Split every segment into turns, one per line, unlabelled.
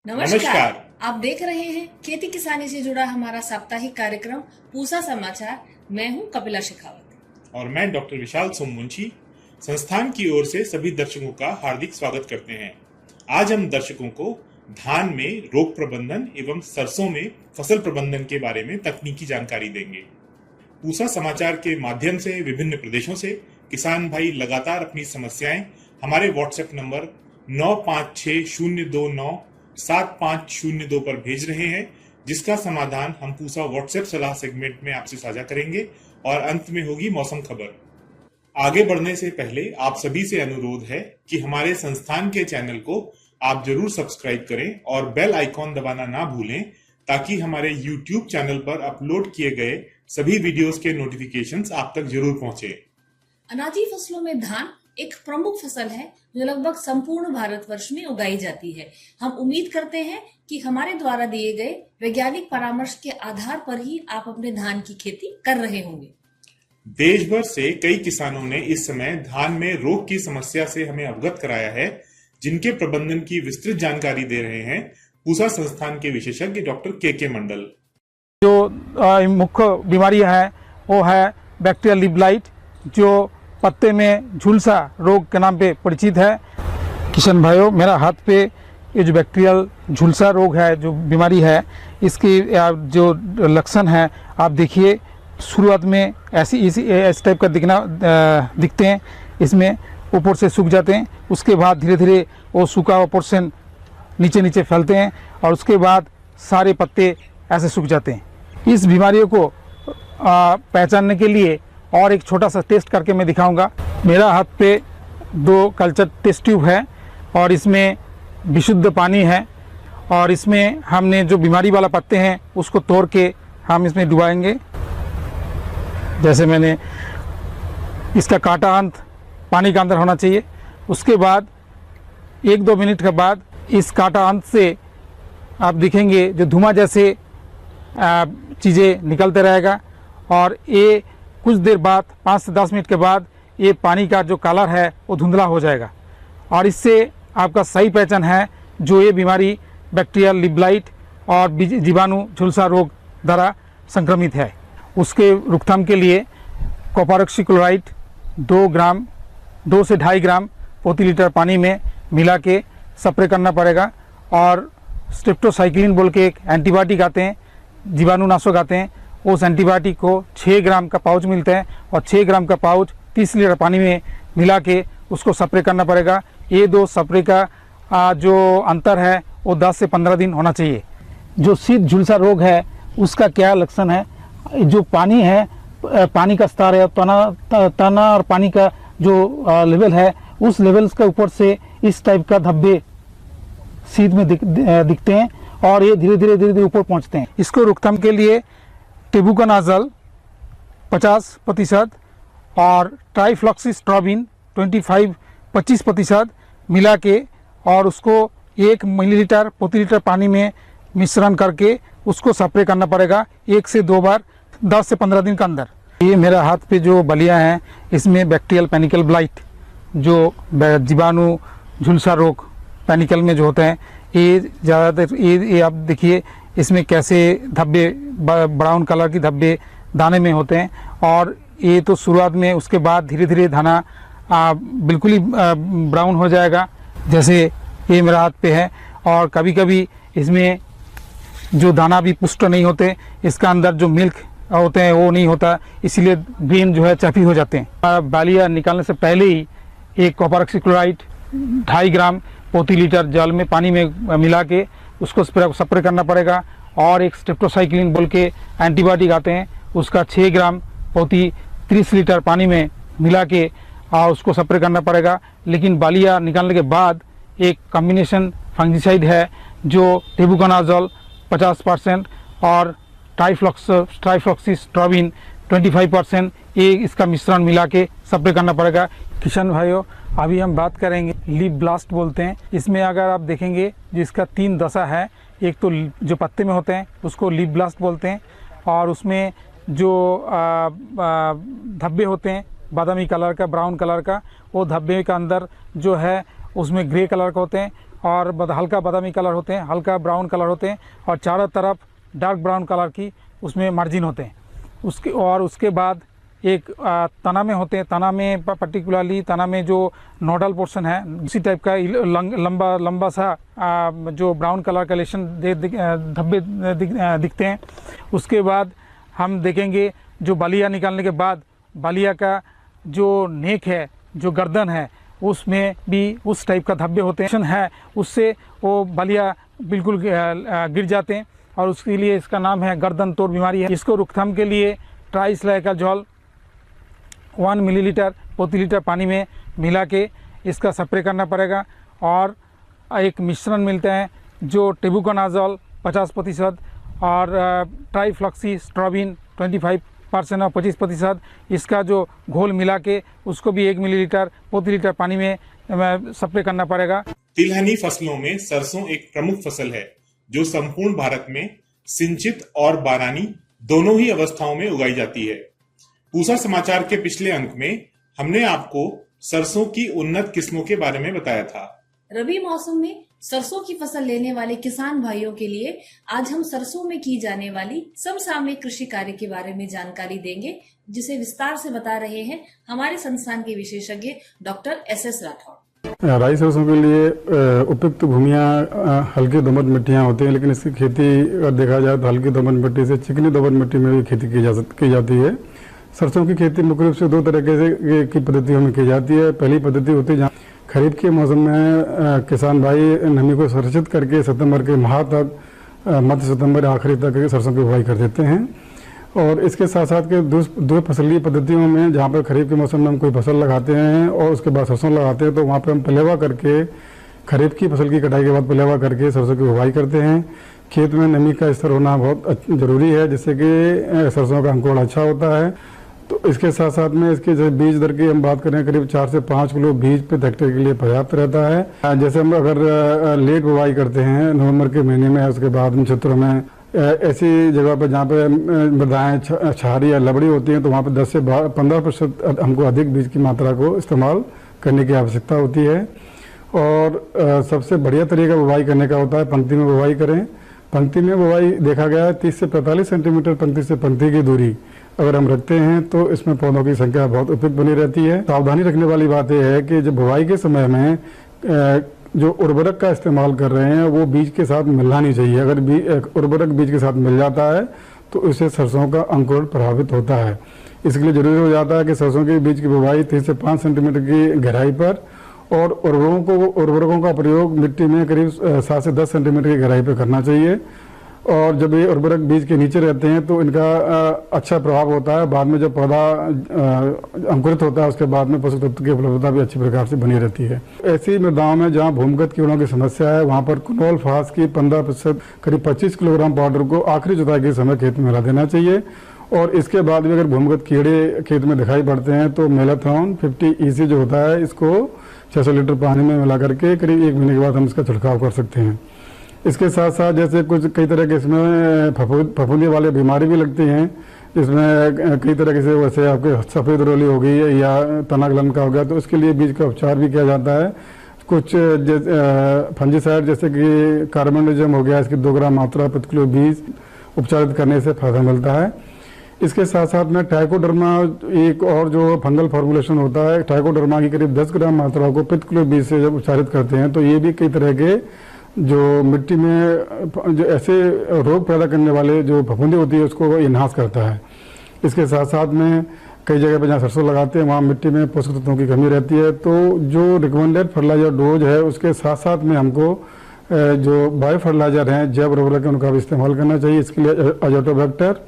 नमस्कार, आप देख रहे हैं खेती किसानी से जुड़ा हमारा साप्ताहिक कार्यक्रम पूसा समाचार। मैं हूं कपिला शेखावत
और मैं डॉक्टर विशाल सोमवंशी संस्थान की ओर से सभी दर्शकों का हार्दिक स्वागत करते हैं। आज हम दर्शकों को धान में रोग प्रबंधन एवं सरसों में फसल प्रबंधन के बारे में तकनीकी जानकारी देंगे। पूसा समाचार के माध्यम से विभिन्न प्रदेशों से किसान भाई लगातार अपनी समस्याएं हमारे व्हाट्सएप नंबर 9560297502 पर भेज रहे हैं, जिसका समाधान हम पूसा व्हाट्सएप सलाह सेगमेंट में आपसे साझा करेंगे और अंत में होगी मौसम खबर। आगे बढ़ने से पहले आप सभी से अनुरोध है कि हमारे संस्थान के चैनल को आप जरूर सब्सक्राइब करें और बेल आइकॉन दबाना ना भूलें, ताकि हमारे YouTube चैनल पर अपलोड किए गए सभी वीडियोस के नोटिफिकेशंस आप तक जरूर पहुंचे।
अनाजी फसलों में धान एक प्रमुख फसल है जो लगभग संपूर्ण भारतवर्ष में उगाई जाती है। हम उम्मीद करते हैं कि हमारे द्वारा दिए गए वैज्ञानिक परामर्श के आधार पर ही आप अपने धान की खेती कर रहे होंगे।
देश भर से कई किसानों ने इस समय धान में रोग की समस्या से हमें अवगत कराया है, जिनके प्रबंधन की विस्तृत जानकारी दे रहे हैं पूसा संस्थान के विशेषज्ञ डॉक्टर के मंडल।
जो मुख्य बीमारियां है वो है बैक्टीरियल लीफ ब्लाइट, जो पत्ते में झुलसा रोग के नाम पे परिचित है। किसान भाइयों, मेरा हाथ पे ये जो बैक्टीरियल झुलसा रोग है, जो बीमारी है, इसकी जो लक्षण है आप देखिए। शुरुआत में इस टाइप का दिखते हैं, इसमें ऊपर से सूख जाते हैं, उसके बाद धीरे धीरे वो सूखा हुआ पोर्शन नीचे नीचे फैलते हैं और उसके बाद सारे पत्ते ऐसे सूख जाते हैं। इस बीमारियों को पहचानने के लिए और एक छोटा सा टेस्ट करके मैं दिखाऊंगा। मेरा हाथ पे 2 कल्चर टेस्ट ट्यूब है और इसमें विशुद्ध पानी है और इसमें हमने जो बीमारी वाला पत्ते हैं उसको तोड़ के हम इसमें डुबाएंगे। जैसे मैंने इसका कांटा अंत पानी के अंदर होना चाहिए। उसके बाद 1-2 मिनट के बाद इस कांटा अंत से आप दिखेंगे जो धुआं जैसे चीज़ें निकलते रहेगा और ये कुछ देर बाद 5 से 10 मिनट के बाद ये पानी का जो कलर है वो धुंधला हो जाएगा और इससे आपका सही पहचान है जो ये बीमारी बैक्टीरियल लीफ ब्लाइट और जीवाणु झुलसा रोग द्वारा संक्रमित है। उसके रोकथाम के लिए कॉपर ऑक्सीक्लोराइड 2 से 2.5 ग्राम प्रति लीटर पानी में मिला के स्प्रे करना पड़ेगा और स्ट्रेप्टोसाइक्लिन बोल के एक एंटीबायोटिक आते हैं, जीवाणुनाशक आते हैं, उस एंटीबायोटिक को 6 ग्राम का पाउच मिलता है और 6 ग्राम का पाउच 30 लीटर पानी में मिला के उसको स्प्रे करना पड़ेगा। ये 2 स्प्रे का जो अंतर है वो 10 से 15 दिन होना चाहिए। जो शीत झुलसा रोग है उसका क्या लक्षण है, जो पानी है, पानी का स्तर है, तना और पानी का जो लेवल है उस लेवल के ऊपर से इस टाइप का धब्बे शीत में दिखते हैं और ये धीरे धीरे ऊपर पहुंचते हैं। इसको रोकथाम के लिए टेबुकोनाजोल 50% और ट्राइफ्लॉक्सीस्ट्रोबिन 25% मिला के और उसको 1 मिलीलीटर प्रति लीटर पानी में मिश्रण करके उसको स्प्रे करना पड़ेगा 1 से 2 बार 10 से 15 दिन के अंदर। ये मेरा हाथ पे जो बलियां हैं इसमें बैक्टीरियल पैनिकल ब्लाइट, जो जीवाणु झुलसा रोग पैनिकल में जो होते हैं, ये ज़्यादातर ये आप देखिए इसमें कैसे धब्बे ब्राउन कलर की धब्बे दाने में होते हैं और ये तो शुरुआत में, उसके बाद धीरे धीरे दाना बिल्कुल ही ब्राउन हो जाएगा, जैसे ये मेरा हाथ पे है। और कभी कभी इसमें जो दाना भी पुष्ट नहीं होते, इसका अंदर जो मिल्क होते हैं वो नहीं होता, इसीलिए ग्रेन जो है चफी हो जाते हैं। बालियाँ निकालने से पहले ही एक कॉपर ऑक्सीक्लोराइड 2.5 ग्राम प्रति लीटर जल में पानी में मिला के उसको स्प्रे करना पड़ेगा और एक स्ट्रेप्टोसाइक्लिन बोल के एंटीबायोटिक आते हैं, उसका 6 ग्राम प्रति 30 लीटर पानी में मिला के उसको स्प्रे करना पड़ेगा। लेकिन बालियाँ निकालने के बाद एक कॉम्बिनेशन फंगिसाइड है जो टेबुकोनाजोल 50% और ट्राइफ्लॉक्सीस्ट्रोबिन 25%, ये इसका मिश्रण मिला के स्प्रे करना पड़ेगा। किसान भाइयों, अभी हम बात करेंगे लीफ ब्लास्ट बोलते हैं। इसमें अगर आप देखेंगे जिसका 3 दशा है, एक तो जो पत्ते में होते हैं उसको लीफ ब्लास्ट बोलते हैं और उसमें जो धब्बे होते हैं बादामी कलर का, ब्राउन कलर का, वो धब्बे का अंदर जो है उसमें ग्रे कलर का होते हैं और हल्का बादामी कलर होते हैं, हल्का ब्राउन कलर होते हैं और चारों तरफ डार्क ब्राउन कलर की उसमें मार्जिन होते हैं। उसके बाद एक तना में होते हैं। तना में पर्टिकुलरली तना में जो नोडल पोर्शन है उसी टाइप का लंबा सा जो ब्राउन कलर का लेशन धब्बे दिखते हैं। उसके बाद हम देखेंगे जो बालिया निकालने के बाद बालिया का जो नेक है, जो गर्दन है, उसमें भी उस टाइप का धब्बे होते हैं उससे वो बालिया बिल्कुल गिर जाते हैं और उसके लिए इसका नाम है गर्दन तोड़ बीमारी है। इसको रोकथाम के लिए ट्राइसाइक्लोजोल 1 मिलीलीटर प्रति लीटर पानी में मिला के इसका स्प्रे करना पड़ेगा। और एक मिश्रण मिलता है जो टेबुकोनाजोल 50% और ट्राइफ्लॉक्सीस्ट्रोबिन 25% और 25%, इसका जो घोल मिला के उसको भी 1 मिलीलीटर प्रति लीटर पानी में स्प्रे करना पड़ेगा।
तिलहनी फसलों में सरसों एक प्रमुख फसल है जो संपूर्ण भारत में सिंचित और बारानी दोनों ही अवस्थाओं में उगाई जाती है। पूसा समाचार के पिछले अंक में हमने आपको सरसों की उन्नत किस्मों के बारे में बताया था।
रबी मौसम में सरसों की फसल लेने वाले किसान भाइयों के लिए आज हम सरसों में की जाने वाली समसामयिक कृषि कार्य के बारे में जानकारी देंगे, जिसे विस्तार से बता रहे हैं हमारे संस्थान के विशेषज्ञ डॉक्टर SS राठौड़।
राई सरसों के लिए उपयुक्त भूमियाँ हल्की दोमट मिट्टियाँ होती हैं, लेकिन इसकी खेती अगर देखा जाए तो हल्की दोमट मिट्टी से चिकनी दोमट मिट्टी में भी खेती की जाती है। सरसों की खेती मुख्य रूप से 2 तरीके से की पद्धतियों में की जाती है। पहली पद्धति होती है जहाँ खरीफ के मौसम में किसान भाई नमी को संरक्षित करके सितंबर के माह तक, मध्य सितंबर आखिरी तक सरसों की बुआई कर देते हैं। और इसके साथ साथ के 2 फसलीय पद्धतियों में जहाँ पर खरीफ के मौसम में हम कोई फसल लगाते हैं और उसके बाद सरसों लगाते हैं, तो वहाँ पर हम पलेवा करके खरीफ की फसल की कटाई के बाद पलेवा करके सरसों की बुआई करते हैं। खेत में नमी का स्तर होना बहुत जरूरी है, जिससे कि सरसों का अंकुरण अच्छा होता है। तो इसके साथ साथ में इसके जैसे बीज दर की हम बात करें, करीब 4 से 5 किलो बीज पे हेक्टेयर के लिए पर्याप्त रहता है। जैसे हम अगर लेट बुआई करते हैं नवंबर के महीने में, उसके बाद इन क्षेत्रों में ऐसी जगह पर जहाँ पे मृदाएँ छारी या लबड़ी होती हैं, तो वहाँ पर 10 से 15% हमको अधिक बीज की मात्रा को इस्तेमाल करने की आवश्यकता होती है। और सबसे बढ़िया तरीका बुवाई करने का होता है पंक्ति में बुवाई करें। पंक्ति में बुवाई देखा गया है 30 से 45 सेंटीमीटर पंक्ति से पंक्ति की दूरी अगर हम रखते हैं तो इसमें पौधों की संख्या बहुत उपयुक्त बनी रहती है। सावधानी रखने वाली बात यह है कि जब बुवाई के समय में जो उर्वरक का इस्तेमाल कर रहे हैं वो बीज के साथ मिलना नहीं चाहिए। अगर उर्वरक बीज के साथ मिल जाता है तो इससे सरसों का अंकुरण प्रभावित होता है। इसके लिए जरूरी हो जाता है कि सरसों के बीज की बुवाई 3 से 5 सेंटीमीटर की गहराई पर और उर्वरकों का प्रयोग मिट्टी में करीब 7 से 10 सेंटीमीटर की गहराई पर करना चाहिए। और जब ये उर्वरक बीज के नीचे रहते हैं तो इनका अच्छा प्रभाव होता है। बाद में जब पौधा अंकुरित होता है उसके बाद में पोषक तत्व की उपलब्धता भी अच्छी प्रकार से बनी रहती है। ऐसी मृदाओं में जहां भूमिगत कीड़ों की समस्या है वहां पर क्विनोल फास की 15% करीब 25 किलोग्राम पाउडर को आखिरी जुताई के समय खेत में मिला देना चाहिए। और इसके बाद भी अगर भूमिगत कीड़े खेत में दिखाई पड़ते हैं तो मेलाथोन 50 EC जो होता है इसको 600 लीटर पानी में मिला करके करीब 1 महीने के बाद हम इसका छिड़काव कर सकते हैं। इसके साथ साथ जैसे कई तरह के इसमें फफूंदी वाले बीमारी भी लगती हैं, जिसमें कई तरह के से वैसे आपके सफ़ेद रोली हो गई या तना गलन का हो गया, तो इसके लिए बीज का उपचार भी किया जाता है। कुछ फंजीसाइड जैसे कि कार्बोनिजम हो गया, इसकी 2 ग्राम मात्रा प्रति किलो बीज उपचारित करने से फायदा मिलता है। इसके साथ साथ में ट्राइकोडर्मा एक और जो फंगल फॉर्मुलेशन होता है, ट्राइकोडर्मा की करीब 10 ग्राम मात्रा को प्रति किलो बीज से जब उपचारित करते हैं तो ये भी कई तरह के जो मिट्टी में जो ऐसे रोग पैदा करने वाले जो फफूंदी होती है उसको इनहास करता है। इसके साथ साथ में कई जगह पर जहाँ सरसों लगाते हैं वहाँ मिट्टी में पोषक तत्वों की कमी रहती है, तो जो रिकमेंडेड फर्टिलाइजर डोज है उसके साथ साथ में हमको जो बायो फर्टिलाइजर हैं, जैव उर्वरक है, उनका भी इस्तेमाल करना चाहिए। इसके लिए अजोटोबैक्टर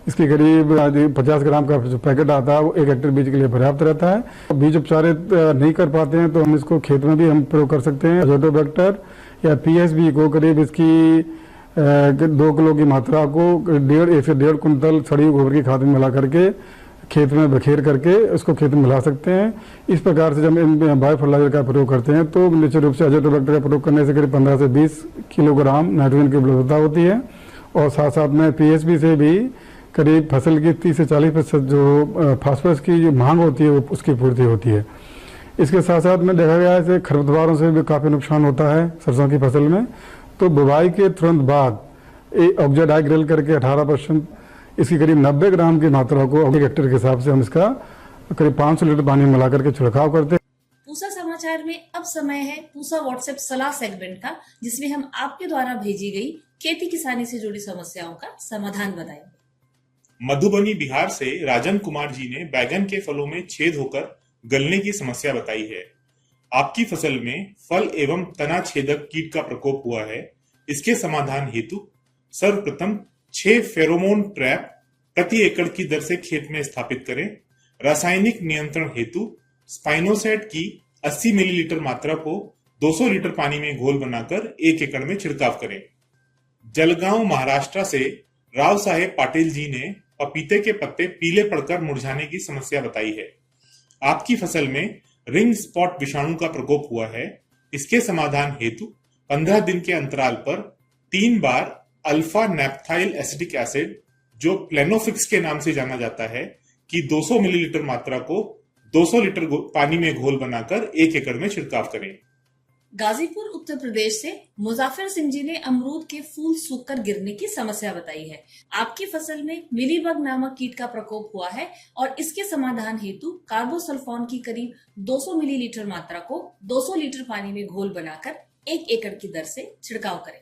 इसकी करीब 50 ग्राम का जो पैकेट आता है वो 1 हेक्टेयर बीज के लिए पर्याप्त रहता है। बीज उपचारित नहीं कर पाते हैं तो हम इसको खेत में भी हम प्रयोग कर सकते हैं। अजोटोबैक्टर या PSB को करीब इसकी 2 किलो की मात्रा को 1.5 से 1.5 कुंटल सड़ी गोबर की खाद में मिला करके खेत में बखेर करके उसको खेत में मिला सकते हैं। इस प्रकार से जब इन बायो फर्टिलाइजर का प्रयोग करते हैं तो निश्चित रूप से अजोटोबैक्टर का प्रयोग करने से करीब 15 से 20 किलोग्राम नाइट्रोजन की उपलब्धता होती है। और साथ साथ में PSB से भी करीब फसल की 30 से 40% जो फास्फोरस की जो मांग होती है वो उसकी पूर्ति होती है। इसके साथ साथ में देखा गया है कि खरपतवारों से भी काफ़ी नुकसान होता है सरसों की फसल में। तो बुवाई के तुरंत बाद ऑक्जाडाइग्रेल करके 18% इसकी करीब 90 ग्राम की मात्रा को हेक्टेयर के हिसाब से हम इसका करीब 500 लीटर पानी मिला करके छिड़काव करते हैं।
पूसा समाचार में अब समय है पूसा व्हाट्सएप सलाह सेगमेंट का, जिसमें हम आपके द्वारा भेजी गई खेती किसानी से जुड़ी समस्याओं का समाधान बताएंगे।
मधुबनी बिहार से राजन कुमार जी ने बैगन के फलों में छेद होकर गलने की समस्या बताई है। आपकी फसल में फल एवं तना छेदक कीट का प्रकोप हुआ है। इसके समाधान हेतु सर्वप्रथम 6 फेरोमोन ट्रैप प्रति एकड़ की दर से खेत में स्थापित करें। रासायनिक नियंत्रण हेतु स्पाइनोसैट की 80 मिलीलीटर मात्रा को 200 लीटर पानी में घोल बनाकर 1 एकड़ में छिड़काव करें। जलगांव महाराष्ट्र से राव साहेब पाटिल जी ने पपीते के पत्ते पीले पड़कर मुरझाने की समस्या बताई है। आपकी फसल में रिंग स्पॉट विषाणु का प्रकोप हुआ है। इसके समाधान हेतु 15 दिन के अंतराल पर 3 बार अल्फा नैप्थाइल एसिटिक एसिड, जो प्लेनोफिक्स के नाम से जाना जाता है, कि 200 मिलीलीटर मात्रा को 200 लीटर पानी में घोल बनाकर 1 एकड़ में छिड़काव करें।
गाजीपुर उत्तर प्रदेश से मुजाफिर सिंह जी ने अमरूद के फूल सूखकर गिरने की समस्या बताई है। आपकी फसल में मिलीबग नामक कीट का प्रकोप हुआ है और इसके समाधान हेतु कार्बोसल्फोन की करीब 200 मिलीलीटर मात्रा को 200 लीटर पानी में घोल बनाकर 1 एकड़ की दर से छिड़काव करें।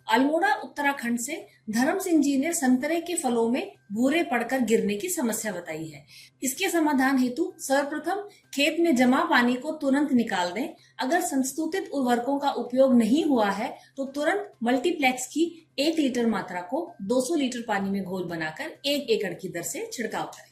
अल्मोड़ा उत्तराखंड से धर्म सिंह जी ने संतरे के फलों में भूरे पड़कर गिरने की समस्या बताई है। इसके समाधान हेतु सर्वप्रथम खेत में जमा पानी को तुरंत निकाल दें। अगर संस्तुतित उर्वरकों का उपयोग नहीं हुआ है तो तुरंत मल्टीप्लेक्स की 1 लीटर मात्रा को 200 लीटर पानी में घोल बनाकर 1 एकड़ की दर से छिड़काव करें।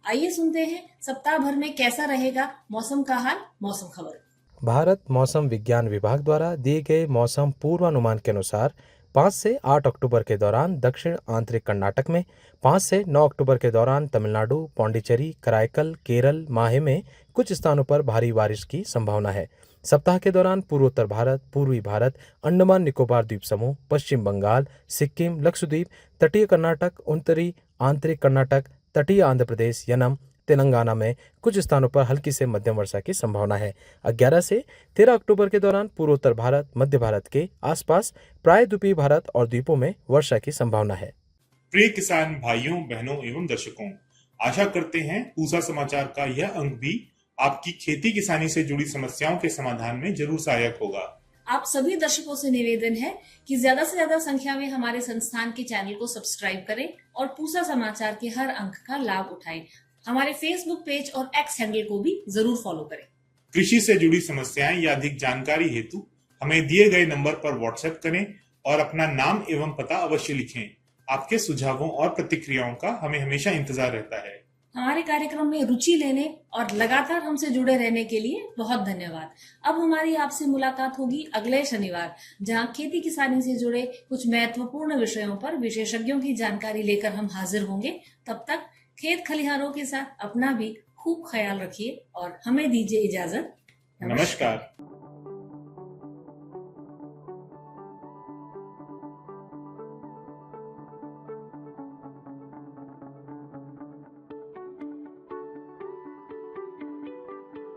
आइए सुनते हैं सप्ताह भर में कैसा रहेगा मौसम का हाल। मौसम खबर।
भारत मौसम विज्ञान विभाग द्वारा दिए गए मौसम पूर्वानुमान के अनुसार 5 से 8 अक्टूबर के दौरान दक्षिण आंतरिक कर्नाटक में, 5 से 9 अक्टूबर के दौरान तमिलनाडु, पौंडीचेरी, कराईकल, केरल, माहे में कुछ स्थानों पर भारी बारिश की संभावना है। सप्ताह के दौरान पूर्वोत्तर भारत, पूर्वी भारत, अंडमान निकोबार द्वीप समूह, पश्चिम बंगाल, सिक्किम, लक्षद्वीप, तटीय कर्नाटक, उत्तरी आंतरिक कर्नाटक, तटीय आंध्र प्रदेश, यनम, तेलंगाना में कुछ स्थानों पर हल्की से मध्यम वर्षा की संभावना है। 11 से 13 अक्टूबर के दौरान पूर्वोत्तर भारत, मध्य भारत के आसपास, प्रायद्वीपीय भारत और द्वीपों में वर्षा की संभावना है।
प्रिय किसान भाइयों, बहनों एवं दर्शकों, आशा करते हैं पूसा समाचार का यह अंक भी आपकी खेती किसानी से जुड़ी समस्याओं के समाधान में जरूर सहायक होगा।
आप सभी दर्शकों से निवेदन है कि ज्यादा से ज्यादा संख्या में हमारे संस्थान के चैनल को सब्सक्राइब करें और पूसा समाचार के हर अंक का लाभ उठाएं। हमारे फेसबुक पेज और एक्स हैंडल को भी जरूर फॉलो करें।
कृषि से जुड़ी समस्याएं या अधिक जानकारी हेतु हमें दिए गए नंबर पर व्हाट्सएप करें और अपना नाम एवं पता अवश्य लिखें। आपके सुझावों और प्रतिक्रियाओं का हमें हमेशा इंतजार रहता है।
हमारे कार्यक्रम में रुचि लेने और लगातार हमसे जुड़े रहने के लिए बहुत धन्यवाद। अब हमारी आपसे मुलाकात होगी अगले शनिवार, जहां खेती किसानी से जुड़े कुछ महत्वपूर्ण विषयों पर विशेषज्ञों की जानकारी लेकर हम हाजिर होंगे। तब तक खेत खलिहानों के साथ अपना भी खूब ख्याल रखिए और हमें दीजिए इजाजत।
नमस्कार।